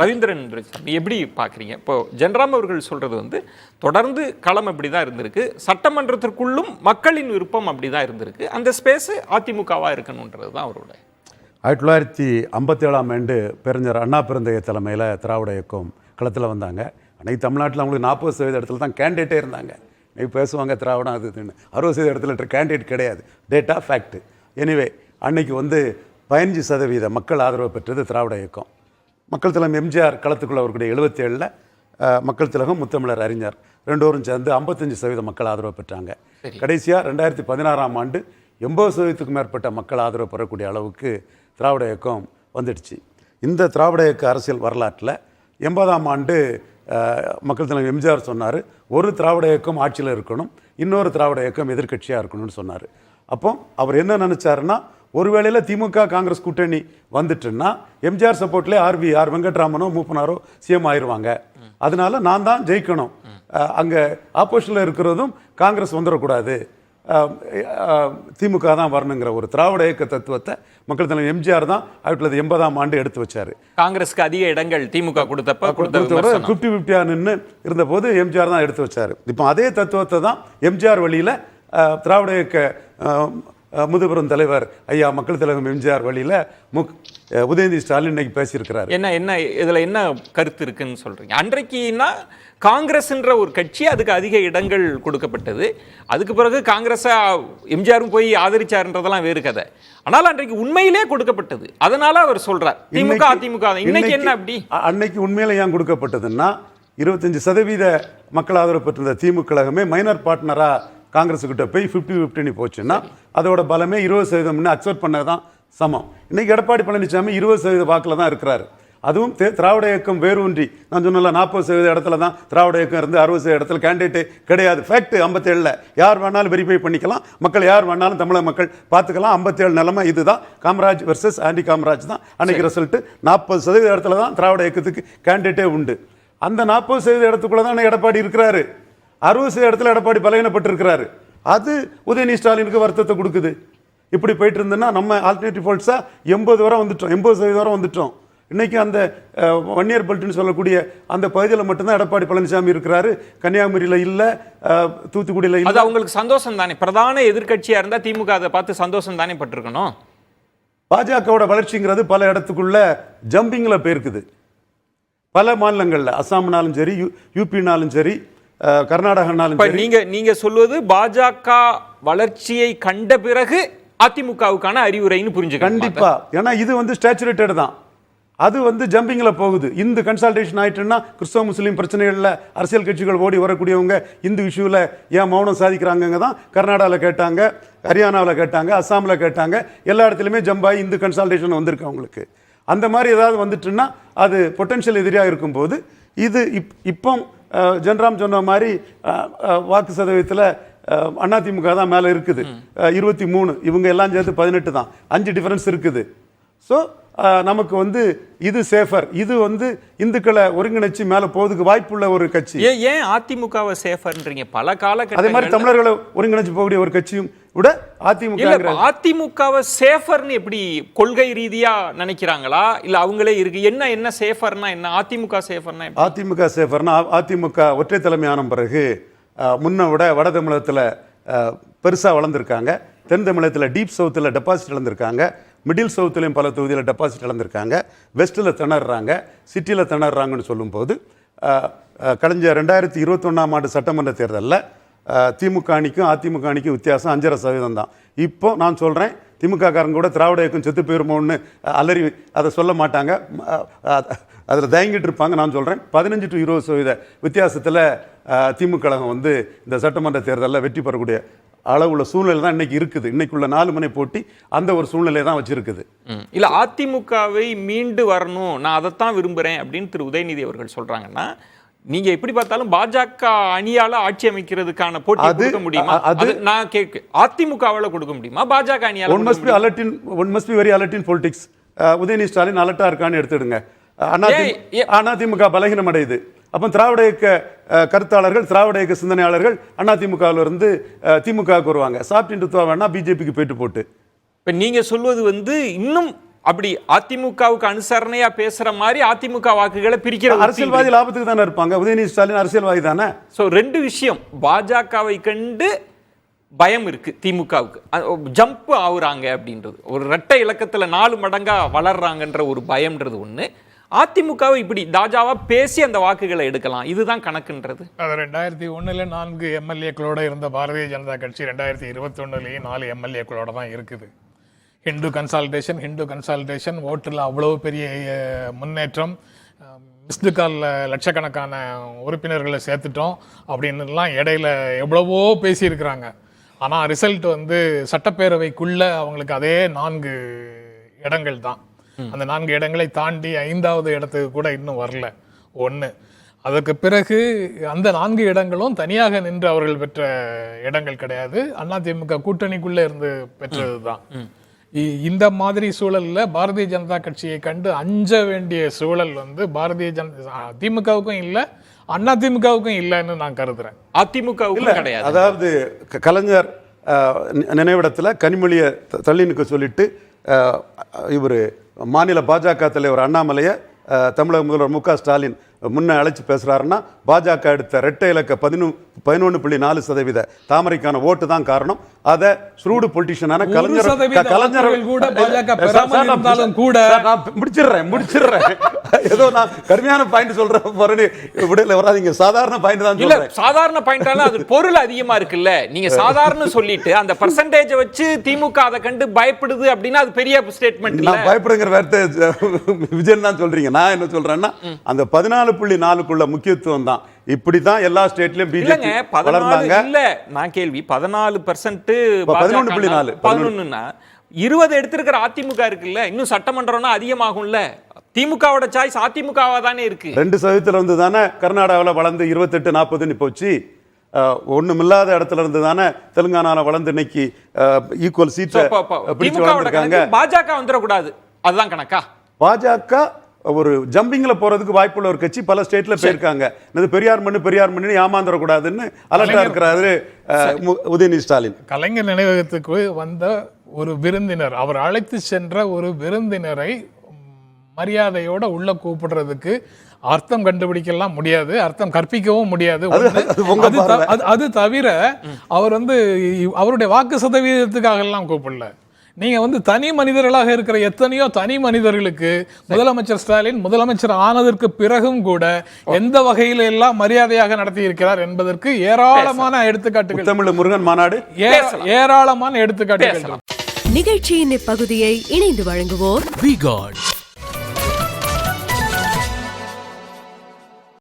ரவீந்திரன் துரைசாமி எப்படி பார்க்குறீங்க? இப்போ ஜென்ராம் அவர்கள் சொல்கிறது வந்து தொடர்ந்து களம் அப்படி தான் இருந்திருக்கு, சட்டமன்றத்திற்குள்ளும் மக்களின் விருப்பம் அப்படி தான் இருந்திருக்கு, அந்த ஸ்பேஸு அதிமுகவாக இருக்கணுன்றது தான் அவரோட. 1957ஆம் ஆண்டு பெருஞர் அண்ணா பெருந்தகை தலைமையில் திராவிட இயக்கம் களத்தில் வந்தாங்க. அன்றைக்கி தமிழ்நாட்டில் அவங்களுக்கு 40% இடத்துல தான் கேண்டிடேட்டே இருந்தாங்க. இன்றைக்கி பேசுவாங்க திராவிடம் அது இதுன்னு, 60% இடத்துல கேண்டிடேட் கிடையாது. Data fact. எனிவே அன்னைக்கு வந்து 15% மக்கள் ஆதரவு பெற்றது திராவிட இயக்கம். மக்கள் திலகம் எம்ஜிஆர் களத்துக்குள்ள அவர்களுடைய 77ல் மக்கள் திலகம் முத்தமிழர் அறிஞர் ரெண்டோரும் சேர்ந்து 55% மக்கள் ஆதரவு பெற்றாங்க. கடைசியாக 2016ஆம் ஆண்டு 80%க்கும் மேற்பட்ட மக்கள் ஆதரவு பெறக்கூடிய அளவுக்கு திராவிட இயக்கம் வந்துடுச்சு. இந்த திராவிட இயக்க அரசியல் வரலாற்றில் 80ஆம் ஆண்டு மக்கள் திலகம் எம்ஜிஆர் சொன்னார், ஒரு திராவிட இயக்கம் ஆட்சியில் இருக்கணும், இன்னொரு திராவிட இயக்கம் எதிர்கட்சியாக இருக்கணும்னு சொன்னார். அப்போ அவர் என்ன நினச்சாருன்னா, ஒரு வேளையில் திமுக காங்கிரஸ் கூட்டணி வந்துட்டுன்னா எம்ஜிஆர் சப்போர்ட்லேயே ஆர் வெங்கட்ராமனோ மூப்பனாரோ சிஎம் ஆயிடுவாங்க. அதனால நான் தான் ஜெயிக்கணும், அங்கே ஆப்போசிஷனில் இருக்கிறதும் காங்கிரஸ் வந்துடக்கூடாது, திமுக தான் வரணுங்கிற ஒரு திராவிட இயக்க தத்துவத்தை மக்கள் தலைவர் எம்ஜிஆர் தான் 1980ஆம் ஆண்டு எடுத்து வச்சார். காங்கிரஸ்க்கு அதிக இடங்கள் திமுக கொடுத்தப்ப 50-50 நின்று இருந்தபோது எம்ஜிஆர் தான் எடுத்து வச்சார். இப்போ அதே தத்துவத்தை தான் எம்ஜிஆர் வழியில் திராவிட இயக்க முதுபெரும் தலைவர் ஐயா மக்கள் திலகம் எம்ஜிஆர் வழியில் உதயநிதி ஸ்டாலின் இன்னைக்கு பேசியிருக்கிறார். என்ன இதில் என்ன கருத்து இருக்குன்னு சொல்கிறீங்க? அன்றைக்குன்னா காங்கிரஸ்ன்ற ஒரு கட்சி, அதுக்கு அதிக இடங்கள் கொடுக்கப்பட்டது, அதுக்கு பிறகு காங்கிரஸை எம்ஜிஆரும் போய் ஆதரிச்சாருன்றதெல்லாம் வேறு கதை. ஆனால் அன்றைக்கு உண்மையிலே கொடுக்கப்பட்டது, அதனால அவர் சொல்றார் திமுக அதிமுக. இன்னைக்கு என்ன அப்படி? அன்னைக்கு உண்மையில ஏன் கொடுக்கப்பட்டதுன்னா 25% மக்கள் ஆதரவு பெற்றிருந்த திமுக கழகமே மைனர் பார்ட்னரா காங்கிரஸுக்கிட்ட போய் 50-50 போச்சுன்னா அதோட பலமே 20% அக்செப்ட் பண்ணதான் சமம். இன்னைக்கு எடப்பாடி பழனிசாமி 20% வாக்கில் தான் இருக்கிறாரு. அதுவும் திராவிட இயக்கம் வேரூன்றி, நான் சொன்னல 40% இடத்துல தான் திராவிட இயக்கம் இருந்து 60% இடத்துல கேண்டிடேட்டே கிடையாது. ஃபேக்ட் 57ல் யார் வேணாலும் வெரிஃபை பண்ணிக்கலாம், மக்கள் யார் வேணாலும் தமிழக மக்கள் பார்த்துக்கலாம். 57 நிலைமை இதுதான். காமராஜ் வர்சஸ் ஆண்டி காமராஜ் தான் அன்னைக்கு ரிசல்ட்டு. 40% இடத்துல தான் திராவிட இயக்கத்துக்கு கேண்டிடேட்டே உண்டு. அந்த 40% இடத்துக்குள்ள தான் எடப்பாடி இருக்கிறாரு. 60% இடத்துல எடப்பாடி பலகீனப்பட்டிருக்கிறாரு. அது உதயநிதி ஸ்டாலினுக்கு வருத்தத்தை கொடுக்குது. இப்படி போயிட்டு இருந்ததுன்னா நம்ம ஆல்டர்னேட்டிவ் போல்ஸாக 80 வரை வந்துட்டோம், 80% வரை வந்துட்டோம். இன்னைக்கு அந்த வன்னியர் பெல்ட்னு சொல்லக்கூடிய அந்த பகுதியில் மட்டும்தான் எடப்பாடி பழனிசாமி இருக்கிறாரு. கன்னியாகுமரியில் இல்லை, தூத்துக்குடியில் இல்லை. அது அவங்களுக்கு சந்தோஷம் தானே? பிரதான எதிர்கட்சியாக இருந்தால் திமுக அதை பார்த்து சந்தோஷம் தானே பட்டிருக்கணும். பாஜகவோட வளர்ச்சிங்கிறது பல இடத்துக்குள்ள ஜம்பிங்கில் போயிருக்குது. பல மாநிலங்களில், அஸ்ஸாம்னாலும் சரி, யூபினாலும் சரி, கர்நாடகானாலும் சரி. நீங்க சொல்வது பாஜக வளர்ச்சியை கண்ட பிறகு அதிமுகவுக்கான அறிவுரைன்னு புரிஞ்சு. கண்டிப்பா. ஏன்னா இது வந்து ஸ்டேச்சுரேட்டட் தான், அது வந்து ஜம்பிங்கில் போகுது. இந்து கன்சல்டேஷன் ஆயிட்டுன்னா கிறிஸ்தவ முஸ்லீம் பிரச்சனைகளில் அரசியல் கட்சிகள் ஓடி வரக்கூடியவங்க இந்து இஷ்யூவில் ஏன் மௌனம் சாதிக்கிறாங்க தான் கர்நாடகாவில் கேட்டாங்க, ஹரியானாவில் கேட்டாங்க, அஸ்ஸாமில் கேட்டாங்க. எல்லா இடத்துலையுமே ஜம்பாய் இந்து கன்சல்டேஷன் வந்திருக்கு அவங்களுக்கு. அந்த மாதிரி ஏதாவது வந்துட்டுன்னா அது பொட்டன்ஷியல் எதிரியாக இருக்கும்போது இது இப்போ ஜென்ராம் சொன்ன மாதிரி வாக்கு சதவீதத்தில் அதிமுக தான் மேலே இருக்குது, 23. இவங்க எல்லாம் சேர்த்து 18 தான், 5 டிஃபரன்ஸ் இருக்குது. ஸோ நமக்கு வந்து இது சேஃபர். இது வந்து இந்துக்களை ஒருங்கிணைச்சு மேலே போவதுக்கு வாய்ப்புள்ள ஒரு கட்சி. ஏன் அதிமுகவை சேஃபர்ன்றீங்க? பல காலகட்டம் அதே மாதிரி தமிழர்களை ஒருங்கிணைச்சு போகக்கூடிய ஒரு கட்சியும் விட அதிமுகவை சேஃபர்னு எப்படி கொள்கை ரீதியா நினைக்கிறாங்களா இல்ல அவங்களே இருக்கு? என்ன சேஃபர்னா என்ன? அதிமுக சேஃபர்னா அதிமுக சேஃபர்னா அதிமுக ஒற்றை தலைமையான பிறகு முன்ன விட வட தமிழகத்தில் பெருசாக வளர்ந்துருக்காங்க, தென் தமிழகத்தில் டீப் சவுத்தில் டெபாசிட் இழந்திருக்காங்க, மிடில் சவுத்துலேயும் பல தொகுதியில் டெபாசிட் இழந்திருக்காங்க, வெஸ்ட்டில் திணறாங்க, சிட்டியில் திணறாங்கன்னு சொல்லும்போது கலைஞ்ச 2021ஆம் ஆண்டு சட்டமன்ற தேர்தலில் திமுக அணிக்கும் அதிமுக அணிக்கும் வித்தியாசம் 5.5% தான். இப்போ நான் சொல்கிறேன், திமுக காரங்க கூட திராவிட இயக்கம் செத்து போயிருமோன்னு அலறி அதை சொல்ல மாட்டாங்க, அதில் தயங்கிட்டு இருப்பாங்க. நான் சொல்கிறேன் 15 to 20% வித்தியாசத்தில் திமுக கழகம் வந்து இந்த சட்டமன்ற தேர்தலில் வெற்றி பெறக்கூடிய அளவுள்ள சூழ்நிலை தான் இன்னைக்கு இருக்குது. இன்னைக்குள்ள 4 முனை போட்டி அந்த ஒரு சூழ்நிலை தான் வச்சிருக்குது. இல்லை அதிமுகவை மீண்டு வரணும், நான் அதைத்தான் விரும்புகிறேன் அப்படின்னு திரு உதயநிதி அவர்கள் சொல்கிறாங்கன்னா, நீங்க எப்படி பார்த்தாலும் பாஜக அணியால ஆட்சி அமைக்கிறதுக்கான போட்டி கொடுக்க முடியுமா? அது நான் கேட்க, அதிமுகவால கொடுக்க முடியுமா? பாஜக அணியால one must be very alert in politics. Udhayanidhi Stalin அலர்ட்டா இருக்கான்னு எடுத்துடுங்க. அதிமுக பலகீனம் அடையுது. அப்போ திராவிட இயக்க கருத்தாளர்கள், திராவிட இயக்க சிந்தனையாளர்கள் அதிமுகவில் இருந்து திமுகவுக்கு வருவாங்க. சாப்பிட்டு வேணா பிஜேபிக்கு போயிட்டு போட்டு. இப்போ நீங்கள் சொல்வது வந்து இன்னும் அப்படி அதிமுகவுக்கு அனுசரணையா பேசுற மாதிரி அதிமுக வாக்குகளை பிரிக்கிற அரசியல்வாதி லாபத்துக்கு தானே இருப்பாங்க. உதயநிதி ஸ்டாலின் அரசியல்வாதி தானே. ஸோ ரெண்டு விஷயம், பாஜகவை கண்டு பயம் இருக்கு திமுகவுக்கு, ஜம்ப் ஆகுறாங்க அப்படின்றது, ஒரு இரட்டை இலக்கத்துல 4 மடங்கா வளர்றாங்கன்ற ஒரு பயம்ன்றது ஒண்ணு. அதிமுகவை இப்படி தாஜாவா பேசி அந்த வாக்குகளை எடுக்கலாம், இதுதான் கணக்குன்றது. அது 2001 4 எம்எல்ஏக்களோட இருந்த பாரதிய ஜனதா கட்சி 2021 4 எம்எல்ஏக்களோட தான் இருக்குது. ஹிந்து கன்சால்டேஷன் ஓட்டில் அவ்வளோ பெரிய முன்னேற்றம், மிஸ்டு காலில் லட்சக்கணக்கான உறுப்பினர்களை சேர்த்துட்டோம் அப்படின்னுலாம் இடையில எவ்வளவோ பேசியிருக்கிறாங்க. ஆனால் ரிசல்ட் வந்து சட்டப்பேரவைக்குள்ள அவங்களுக்கு அதே 4 இடங்கள் தான். அந்த 4 இடங்களை தாண்டி 5வது இடத்துக்கு கூட இன்னும் வரல. ஒன்று, அதற்கு பிறகு அந்த 4 இடங்களும் தனியாக நின்று அவர்கள் பெற்ற இடங்கள் கிடையாது, அதிமுக கூட்டணிக்குள்ளே இருந்து பெற்றது தான். இந்த மாதிரி சூழல்ல பாரதிய ஜனதா கட்சியை கண்டு அஞ்ச வேண்டிய சூழல் வந்து திமுகவுக்கும் இல்லை, அதிமுகவுக்கும் இல்லைன்னு நான் கருதுறேன். அதிமுகவுக்கும் கிடையாது. அதாவது கலைஞர் நினைவிடத்துல கனிமொழியை தள்ளி நிற்க சொல்லிட்டு இவர் மாநில பாஜக தலைவர் அண்ணாமலையை தமிழக முதல்வர் மு க ஸ்டாலின் முன்ன அழைச்சி பேசுறாருன்னா பாஜக எடுத்த இரட்டை இலக்க 11.4% தாமரைக்கான ஓட்டு தான் காரணம். அதை ஸ்ரூடு பொலிட்டிஷியனான கலைஞர் முடிச்சிடுறேன் ஏதோ நான் கடுமையான பாயிண்ட் சொல்றேன், விடல வராதீங்க. சாதாரண பாயிண்ட் தான் இல்ல, சாதாரண பாயிண்டால அது பொருள் அதிகமா இருக்குல்ல. நீங்க சாதாரண சொல்லிட்டு அந்த பெர்சன்டேஜ் வச்சு திமுக அதை கண்டு பயப்படுது அப்படின்னா அது பெரிய ஸ்டேட்மெண்ட். நான் பயப்படுங்கிற வார்த்தை விஜயன் தான் சொல்றீங்க. நான் என்ன சொல்றேன்னா அந்த 14.4க்குள்ள முக்கியத்துவம் தான். இப்படிதான் எல்லா ஸ்டேட்லயும் பிஜேபி வளர்ந்தாங்க. இல்ல, நான் கேள்வி 14% 11ன்னா 20 எடுத்திருக்கிற அதிமுக இருக்குல்ல, இன்னும் சட்டமன்றம்னா அதிகமாகும்ல. திமுகவோட சாய்ஸ் அதிமுகவா தானே இருக்கு. 2% வந்து தானே கர்நாடகாவில் வளர்ந்து 28-40 போச்சு. ஒண்ணுமில்லாத இடத்துல இருந்து தானே தெலுங்கானால வளர்ந்து இன்னைக்கு ஈக்குவல் சீட் பிடிச்சு வளர்ந்துருக்காங்க. பாஜக வந்துடக்கூடாது, அதுதான் கணக்கா? பாஜக ஒரு ஜம்பிங்ல போறதுக்கு வாய்ப்புள்ள ஒரு கட்சி பல ஸ்டேட்ல போயிருக்காங்க. பெரியார் மண்ணு ஏமாந்துடக்கூடாதுன்னு அலர்ட்டா இருக்கிறாரு உதயநிதி ஸ்டாலின். கலைஞர் நினைவகத்துக்கு வந்த ஒரு விருந்தினர், அவர் அழைத்து சென்ற ஒரு விருந்தினரை மரியாதையோட உள்ள கூப்பிடுறதுக்கு அர்த்தம் கண்டுபிடிக்கலாம் முடியாது, அர்த்தம் கற்பிக்கவும் முடியாது. அது தவிர அவர் வந்து அவருடைய வாக்கு சதவீதத்துக்காக எல்லாம் கூப்பிடல. நீங்க வந்து தனி மனிதர்களாக இருக்கிற எத்தனையோ தனி மனிதர்களுக்கு முதலமைச்சர் ஸ்டாலின் முதலமைச்சர் ஆனதற்கு பிறகும் கூட எந்த வகையில எல்லாம் மரியாதையாக நடத்தி இருக்கிறார் என்பதற்கு ஏராளமான எடுத்துக்காட்டுகள், தமிழ் முருகன் மாநாடு ஏராளமான எடுத்துக்காட்டுகள். நிகழ்ச்சியின் இப்பகுதியை இணைந்து வழங்குவோர் V-Guard